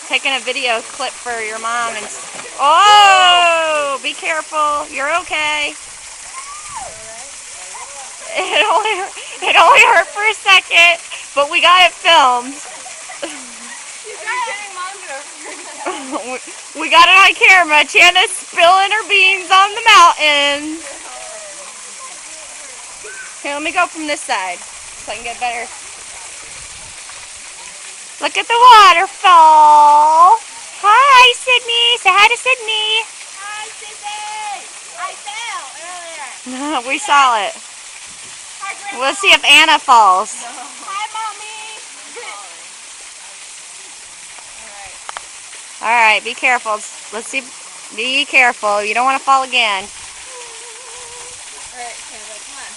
taking a video clip for your mom. And oh, be careful. You're okay. It only hurt for a second, but we got it filmed. We got it on camera. Channa's spilling her beans on the mountain. Here, let me go from this side so I can get better. Look at the waterfall. Hi, Sydney. Say hi to Sydney. Hi, Sydney. I fell earlier. We saw it. Hi, Grandma. We'll see if Anna falls. Hi, Mommy. All right, be careful. Let's see. Be careful. You don't want to fall again. All right, Kayla, come on.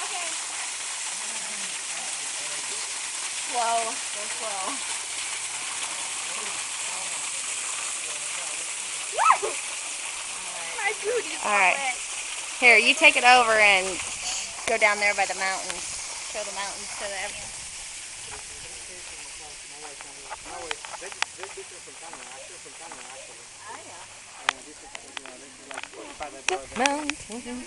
Okay. Slow. Go slow. My booty's all right. wet. Here, you take it over and go down there by the mountains. Show the mountains to everyone. Mountain.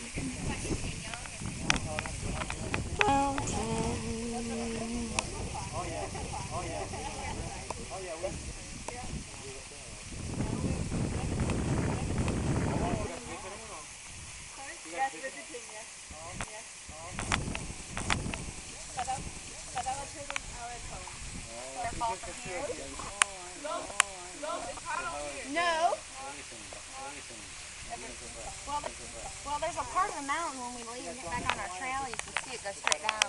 No. Well, there's a part of the mountain when we leave and get back on our trail, you can see it go straight down.